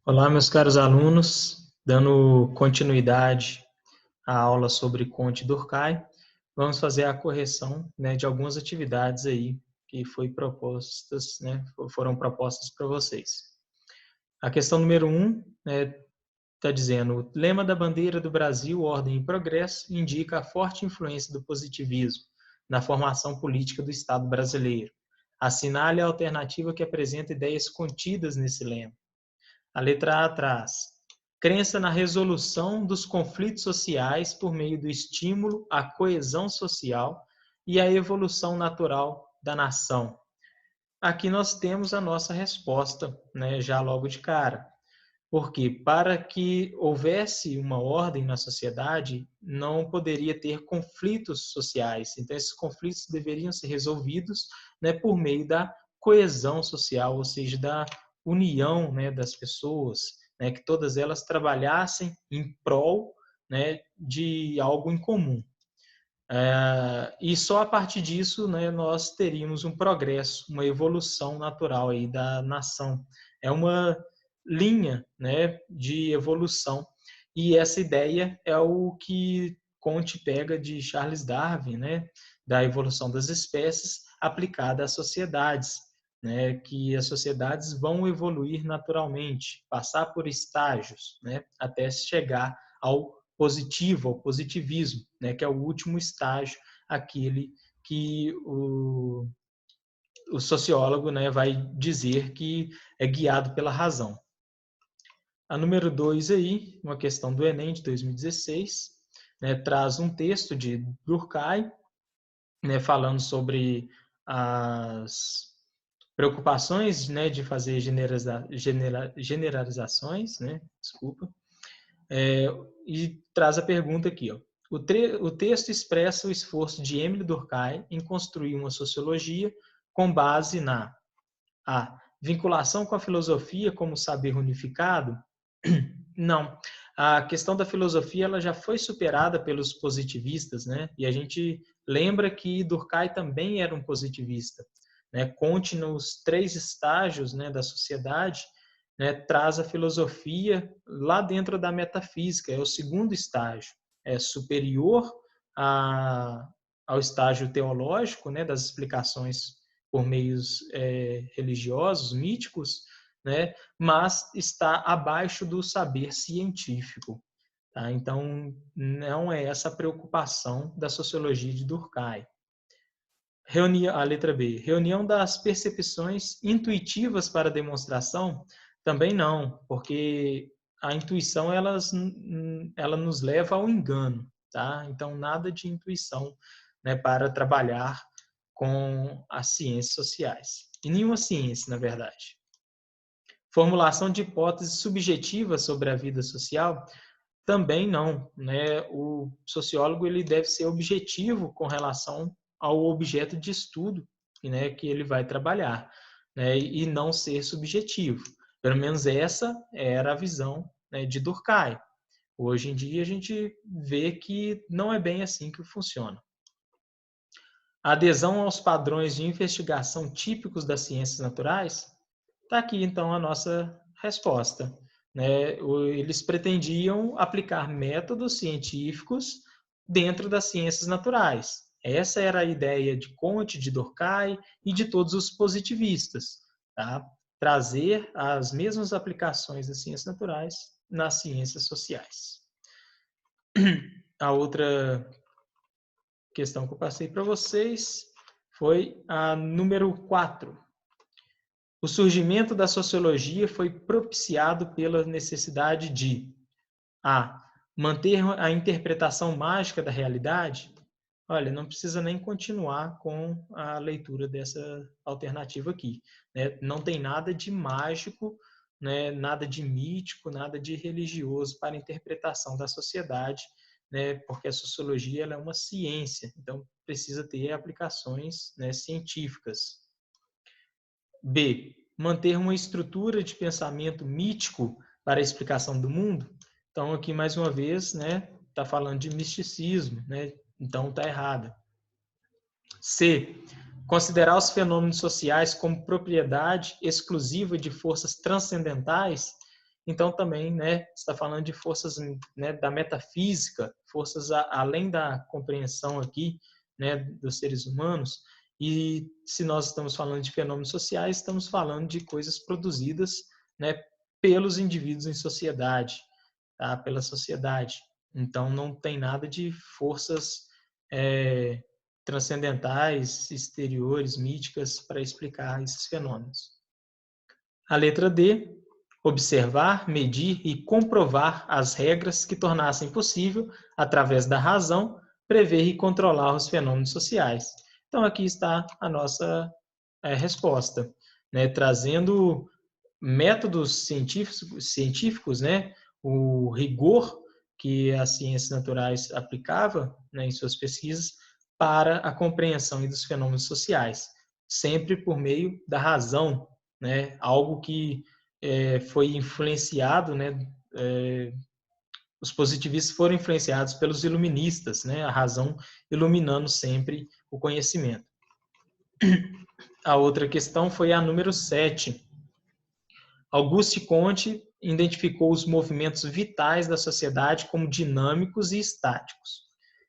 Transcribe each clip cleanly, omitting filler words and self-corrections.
Olá, meus caros alunos, dando continuidade à aula sobre Conte Durkheim, vamos fazer a correção, de algumas atividades aí que foram propostas para vocês. A questão número 1 está dizendo: o lema da bandeira do Brasil, Ordem e Progresso, indica a forte influência do positivismo na formação política do Estado brasileiro. Assinale a alternativa que apresenta ideias contidas nesse lema. A letra A traz: crença na resolução dos conflitos sociais por meio do estímulo à coesão social e à evolução natural da nação. Aqui nós temos a nossa resposta, já logo de cara. Porque para que houvesse uma ordem na sociedade, não poderia ter conflitos sociais. Então, esses conflitos deveriam ser resolvidos, por meio da coesão social, ou seja, da união, das pessoas, que todas elas trabalhassem em prol, de algo em comum. E só a partir disso, nós teríamos um progresso, uma evolução natural aí da nação. É uma linha, de evolução. E essa ideia é o que Comte pega de Charles Darwin, da evolução das espécies aplicada às sociedades, que as sociedades vão evoluir naturalmente, passar por estágios, até chegar ao positivo, ao positivismo, que é o último estágio, aquele que o sociólogo, vai dizer que é guiado pela razão. A número 2 aí, uma questão do Enem de 2016, traz um texto de Durkheim, falando sobre as preocupações, de fazer generalizações, desculpa, e traz a pergunta aqui, ó. O texto expressa o esforço de Émile Durkheim em construir uma sociologia com base na a vinculação com a filosofia como saber unificado. Não. A questão da filosofia ela já foi superada pelos positivistas, e a gente lembra que Durkheim também era um positivista. Comte nos 3 estágios, da sociedade, traz a filosofia lá dentro da metafísica, é o segundo estágio, é superior ao estágio teológico, das explicações por meios religiosos, míticos, mas está abaixo do saber científico. Tá? Então, não é essa a preocupação da sociologia de Durkheim. A letra B. Reunião das percepções intuitivas para demonstração? Também não, porque a intuição ela nos leva ao engano. Tá? Então, nada de intuição para trabalhar com as ciências sociais. E nenhuma ciência, na verdade. Formulação de hipóteses subjetivas sobre a vida social? Também não. O sociólogo ele deve ser objetivo com relação ao objeto de estudo que ele vai trabalhar, e não ser subjetivo. Pelo menos essa era a visão de Durkheim. Hoje em dia a gente vê que não é bem assim que funciona. Adesão aos padrões de investigação típicos das ciências naturais? Está aqui, então, a nossa resposta. Eles pretendiam aplicar métodos científicos dentro das ciências naturais. Essa era a ideia de Comte, de Durkheim e de todos os positivistas. Tá? Trazer as mesmas aplicações das ciências naturais nas ciências sociais. A outra questão que eu passei para vocês foi a número 4. O surgimento da sociologia foi propiciado pela necessidade de a. Manter a interpretação mágica da realidade. Olha, não precisa nem continuar com a leitura dessa alternativa aqui. Não tem nada de mágico, nada de mítico, nada de religioso para a interpretação da sociedade, porque a sociologia ela é uma ciência, então precisa ter aplicações científicas. B. Manter uma estrutura de pensamento mítico para a explicação do mundo. Então, aqui, mais uma vez, está falando de misticismo, então está errado. C. Considerar os fenômenos sociais como propriedade exclusiva de forças transcendentais. então também, né, está falando de forças, né, da metafísica, forças além da compreensão aqui, né, dos seres humanos. E se nós estamos falando de fenômenos sociais, estamos falando de coisas produzidas, né, pelos indivíduos em sociedade, tá? Pela sociedade. Então não tem nada de forças transcendentais, exteriores, míticas para explicar esses fenômenos. A letra D, observar, medir e comprovar as regras que tornassem possível, através da razão, prever e controlar os fenômenos sociais. Então, aqui está a nossa resposta, né? Trazendo métodos científicos, né? O rigor que as ciências naturais aplicava, né, em suas pesquisas para a compreensão dos fenômenos sociais, sempre por meio da razão, né? Algo que foi influenciado, né? Os positivistas foram influenciados pelos iluministas, né? A razão iluminando sempre o conhecimento. A outra questão foi a número 7. Auguste Comte identificou os movimentos vitais da sociedade como dinâmicos e estáticos.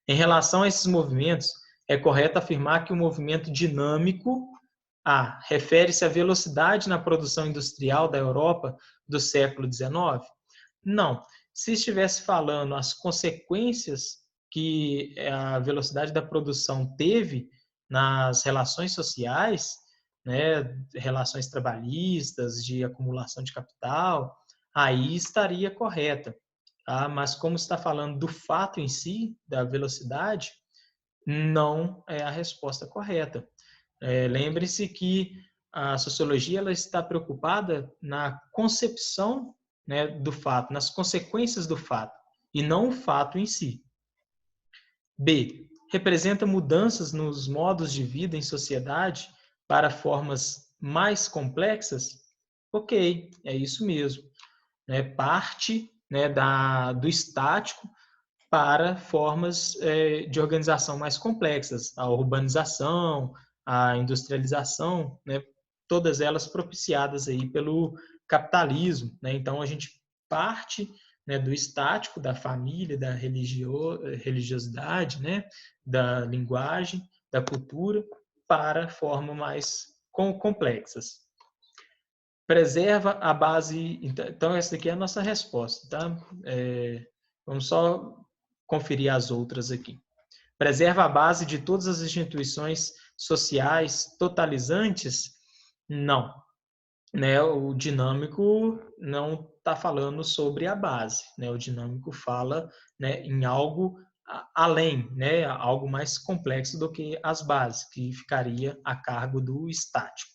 Em relação a esses movimentos, é correto afirmar que o movimento dinâmico refere-se à velocidade na produção industrial da Europa do século XIX? Não. Se estivesse falando as consequências que a velocidade da produção teve nas relações sociais, né, relações trabalhistas, de acumulação de capital, aí estaria correta. Tá? Mas como está falando do fato em si, da velocidade, não é a resposta correta. Lembre-se que a sociologia ela está preocupada na concepção, né, do fato, nas consequências do fato, e não o fato em si. B. Representa mudanças nos modos de vida em sociedade para formas mais complexas? Ok, é isso mesmo. Parte, né, do estático para formas de organização mais complexas, a urbanização, a industrialização, né, todas elas propiciadas aí pelo capitalismo, né? Então a gente parte, né, do estático, da família, da religiosidade, né, da linguagem, da cultura, para formas mais complexas. Preserva a base. Então essa aqui é a nossa resposta, tá? Vamos só conferir as outras aqui. Preserva a base de todas as instituições sociais totalizantes? Não. Né? O dinâmico não está falando sobre a base. Né? O dinâmico fala, né, em algo além, né? Algo mais complexo do que as bases, que ficaria a cargo do estático.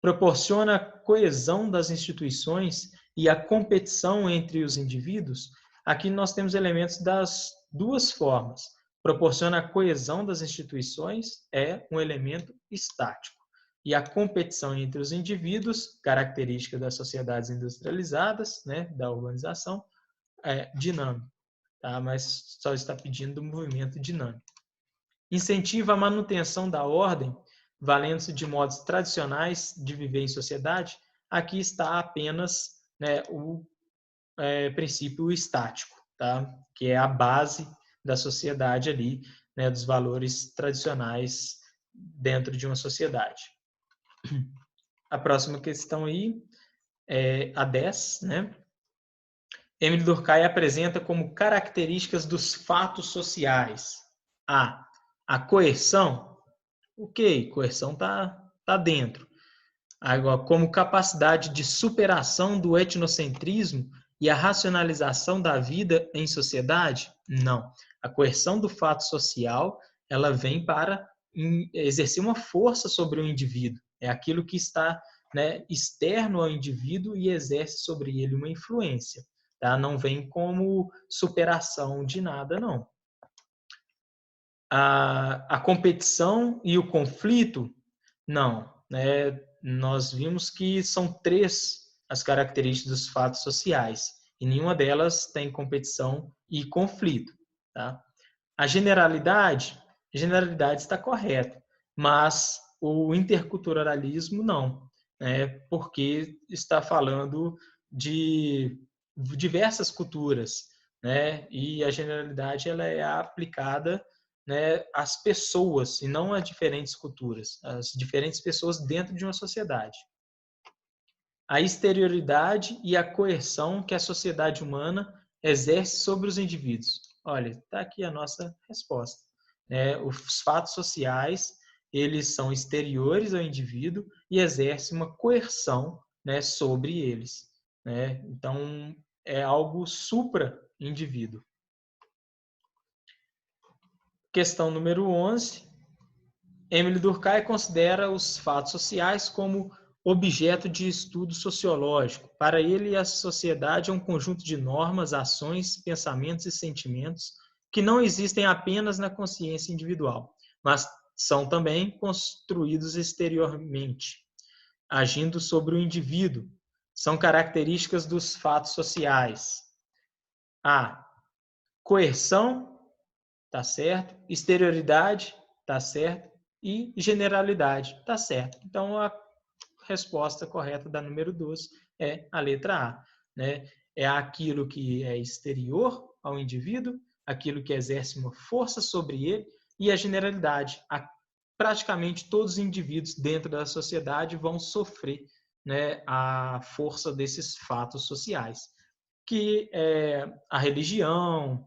Proporciona a coesão das instituições e a competição entre os indivíduos? Aqui nós temos elementos das duas formas. Proporciona a coesão das instituições é um elemento estático. E a competição entre os indivíduos, característica das sociedades industrializadas, né, da urbanização, é dinâmico. Tá? Mas só está pedindo um movimento dinâmico. Incentiva a manutenção da ordem, valendo-se de modos tradicionais de viver em sociedade. Aqui está apenas, né, o princípio estático, tá? Que é a base da sociedade ali, né, dos valores tradicionais dentro de uma sociedade. A próxima questão aí é a 10, né? Émile Durkheim apresenta como características dos fatos sociais a coerção. Ok, coerção tá dentro. Agora, como capacidade de superação do etnocentrismo e a racionalização da vida em sociedade? Não. A coerção do fato social, ela vem para exercer uma força sobre o indivíduo. É aquilo que está, né, externo ao indivíduo e exerce sobre ele uma influência. Tá? Não vem como superação de nada, não. A competição e o conflito, não. Né? Nós vimos que são 3 as características dos fatos sociais, e nenhuma delas tem competição e conflito. Tá? A generalidade está correta, mas o interculturalismo não, né? Porque está falando de diversas culturas, né? E a generalidade ela é aplicada, né, às pessoas e não a diferentes culturas, às diferentes pessoas dentro de uma sociedade. A exterioridade e a coerção que a sociedade humana exerce sobre os indivíduos. Olha, está aqui a nossa resposta. Os fatos sociais, eles são exteriores ao indivíduo e exercem uma coerção, né, sobre eles. Né? Então, é algo supra-indivíduo. Questão número 11. Emile Durkheim considera os fatos sociais como objeto de estudo sociológico. Para ele, a sociedade é um conjunto de normas, ações, pensamentos e sentimentos que não existem apenas na consciência individual, mas são também construídos exteriormente, agindo sobre o indivíduo. São características dos fatos sociais. A. Coerção, tá certo? Exterioridade, tá certo? E generalidade, tá certo? Então, a resposta correta da número 12 é a letra A. Né? É aquilo que é exterior ao indivíduo, aquilo que exerce uma força sobre ele, e a generalidade. Praticamente todos os indivíduos dentro da sociedade vão sofrer, né, a força desses fatos sociais, que é a religião,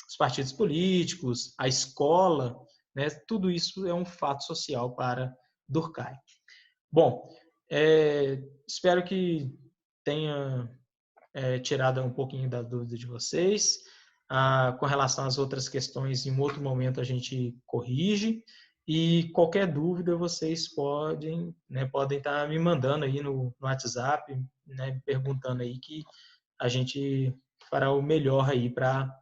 os partidos políticos, a escola, né, tudo isso é um fato social para Durkheim. Bom, espero que tenha tirado um pouquinho da dúvida de vocês. Com relação às outras questões, em outro momento a gente corrige. E qualquer dúvida vocês podem estar me mandando aí no WhatsApp, né, perguntando aí que a gente fará o melhor aí para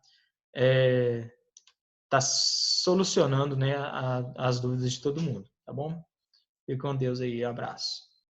estar solucionando, né, as dúvidas de todo mundo, tá bom? Fique com Deus aí, abraço.